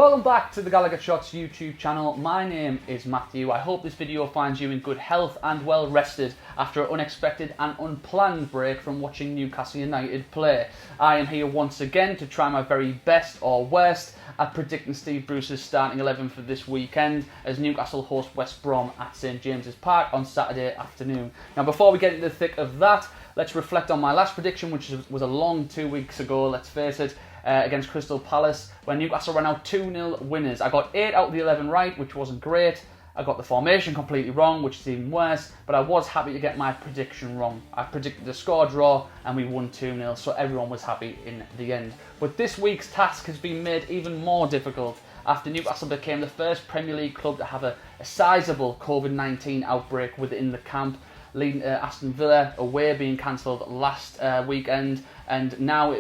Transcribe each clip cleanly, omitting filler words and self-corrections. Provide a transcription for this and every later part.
Welcome back to the Gallowgateshots YouTube channel. My name is Matthew. I hope this video finds you in good health and well rested after an unexpected and unplanned break from watching Newcastle United play. I am here once again to try my very best or worst at predicting Steve Bruce's starting 11 for this weekend as Newcastle host West Brom at St James's Park on Saturday afternoon. Now before we get into the thick of that, let's reflect on my last prediction, which was a long 2 weeks ago, let's face it. Against Crystal Palace, when Newcastle ran out 2-0 winners. I got 8 out of the 11 right, which wasn't great. I got the formation completely wrong, which is even worse, but I was happy to get my prediction wrong. I predicted a score draw and we won 2-0, so everyone was happy in the end. But this week's task has been made even more difficult after Newcastle became the first Premier League club to have a sizable COVID-19 outbreak within the camp, leading to Aston Villa away being cancelled last weekend, and now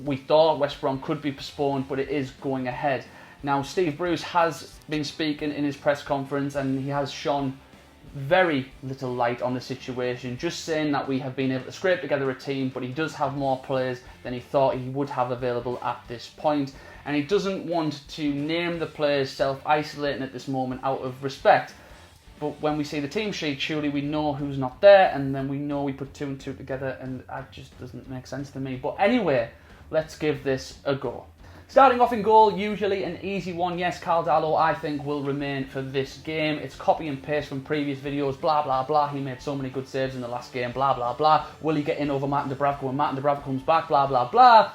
we thought West Brom could be postponed, but it is going ahead. Now Steve Bruce has been speaking in his press conference and he has shone very little light on the situation, just saying that we have been able to scrape together a team, but he does have more players than he thought he would have available at this point, and he doesn't want to name the players self-isolating at this moment out of respect. But when we see the team sheet, surely we know who's not there, and then we know we put 2 and 2 together, and that just doesn't make sense to me. But anyway, let's give this a go. Starting off in goal, usually an easy one. Yes, Caldalo, I think, will remain for this game. It's copy and paste from previous videos, blah, blah, blah. He made so many good saves in the last game, blah, blah, blah. Will he get in over Martin Dubravka when Martin Dubravka comes back, blah, blah, blah.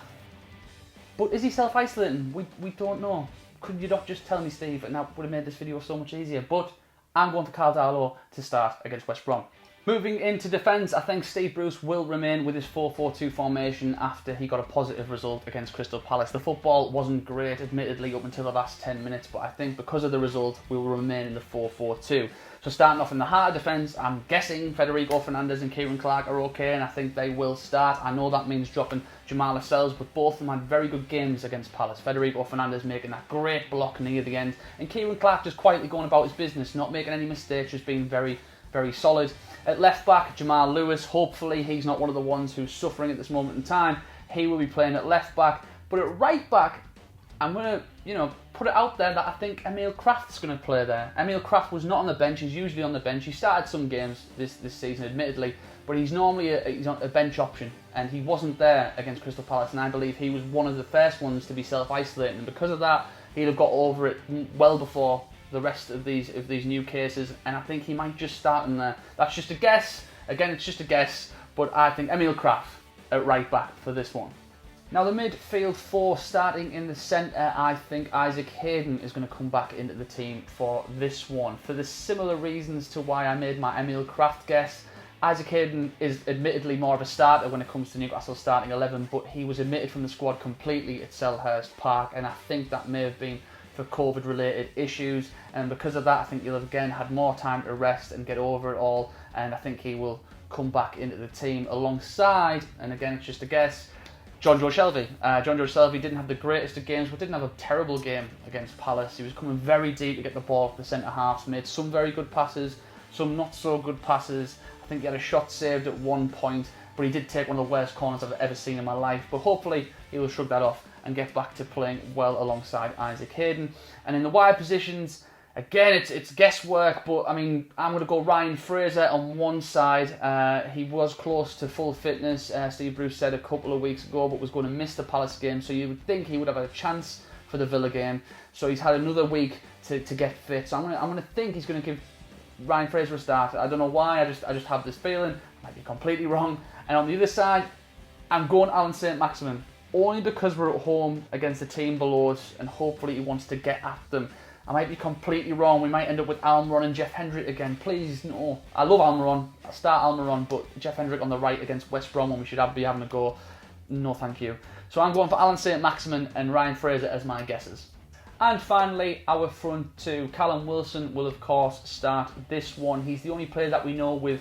But is he self-isolating? We don't know. Could you not just tell me, Steve, and that would have made this video so much easier. But I'm going for Caldalo to start against West Brom. Moving into defence, I think Steve Bruce will remain with his 4-4-2 formation after he got a positive result against Crystal Palace. The football wasn't great, admittedly, up until the last 10 minutes, but I think because of the result, we will remain in the 4-4-2. So starting off in the heart of defence, I'm guessing Federico Fernandez and Kieran Clark are okay, and I think they will start. I know that means dropping Jamal Lascelles, but both of them had very good games against Palace. Federico Fernandez making that great block near the end, and Kieran Clark just quietly going about his business, not making any mistakes, just being very, very solid. At left back, Jamal Lewis, hopefully he's not one of the ones who's suffering at this moment in time. He will be playing at left back, but at right back, I'm going to, put it out there that I think Emil Kraft's going to play there. Emil Kraft was not on the bench. He's usually on the bench. He started some games this season, admittedly, but he's normally he's on a bench option, and he wasn't there against Crystal Palace, and I believe he was one of the first ones to be self-isolating, and because of that, he'd have got over it well before the rest of these new cases, and I think he might just start in there. That's just a guess. Again, it's just a guess, but I think Emil Kraft at right back for this one. Now the midfield four, starting in the centre, I think Isaac Hayden is going to come back into the team for this one. For the similar reasons to why I made my Emil Kraft guess, Isaac Hayden is admittedly more of a starter when it comes to Newcastle starting 11, but he was omitted from the squad completely at Selhurst Park, and I think that may have been for COVID related issues, and because of that I think he'll have again had more time to rest and get over it all, and I think he will come back into the team alongside, and again it's just a guess, Jonjo Shelvey. Jonjo Shelvey didn't have the greatest of games, but didn't have a terrible game against Palace. He was coming very deep to get the ball to the centre halves, made some very good passes, some not so good passes. I think he had a shot saved at one point, but he did take one of the worst corners I've ever seen in my life, but hopefully he will shrug that off and get back to playing well alongside Isaac Hayden. And in the wide positions, again, it's guesswork, but I mean, I'm going to go Ryan Fraser on one side. He was close to full fitness, Steve Bruce said a couple of weeks ago, but was going to miss the Palace game, so you would think he would have a chance for the Villa game. So he's had another week to get fit. So I'm going to think he's going to give Ryan Fraser a start. I don't know why, I just have this feeling. I might be completely wrong. And on the other side, I'm going Alan Saint-Maximin, only because we're at home against the team below us, and hopefully he wants to get at them. I might be completely wrong. We might end up with Almiron and Jeff Hendrick again. Please, no. I love Almiron. I'll start Almiron, but Jeff Hendrick on the right against West Brom when we should be having a go. No, thank you. So I'm going for Alan Saint-Maximin and Ryan Fraser as my guesses. And finally, our front two. Callum Wilson will, of course, start this one. He's the only player that we know with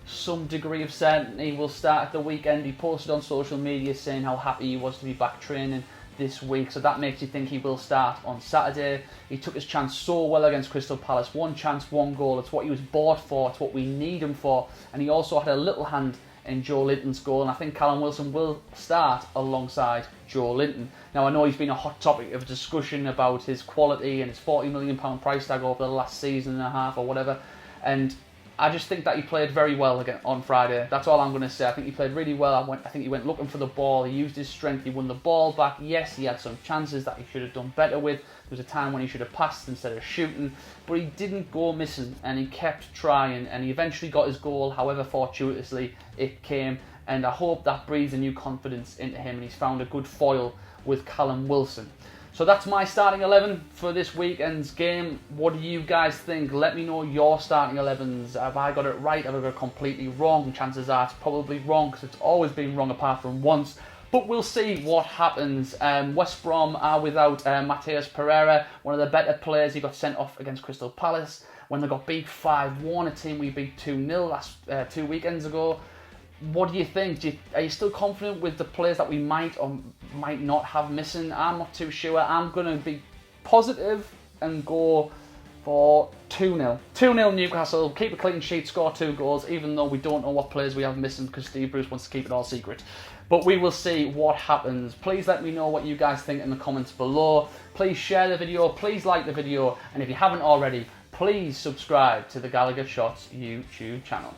some degree of certainty will start at the weekend. He posted on social media saying how happy he was to be back training this week, so that makes you think he will start on Saturday. He took his chance so well against Crystal Palace. One chance, one goal. It's what he was bought for. It's what we need him for. And he also had a little hand in Joe Linton's goal, and I think Callum Wilson will start alongside Joe Linton. Now, I know he's been a hot topic of discussion about his quality and his £40 million price tag over the last season and a half or whatever, and I just think that he played very well again on Friday. That's all I'm going to say. I think he played really well. I think he went looking for the ball. He used his strength. He won the ball back. Yes, he had some chances that he should have done better with. There was a time when he should have passed instead of shooting. But he didn't go missing, and he kept trying, and he eventually got his goal, however fortuitously it came. And I hope that breathes a new confidence into him, and he's found a good foil with Callum Wilson. So that's my starting 11 for this weekend's game. What do you guys think? Let me know your starting 11s. Have I got it right? Have I got it completely wrong? Chances are it's probably wrong, because it's always been wrong apart from once. But we'll see what happens. West Brom are without Matheus Pereira, one of the better players. He got sent off against Crystal Palace when they got beat 5-1, a team we beat 2-0 last 2 weekends ago. What do you think? Are you still confident with the players that we might or might not have missing? I'm not too sure. I'm going to be positive and go for 2-0. 2-0 Newcastle. Keep a clean sheet, score 2 goals, even though we don't know what players we have missing because Steve Bruce wants to keep it all secret. But we will see what happens. Please let me know what you guys think in the comments below. Please share the video. Please like the video. And if you haven't already, please subscribe to the Gallowgateshots YouTube channel.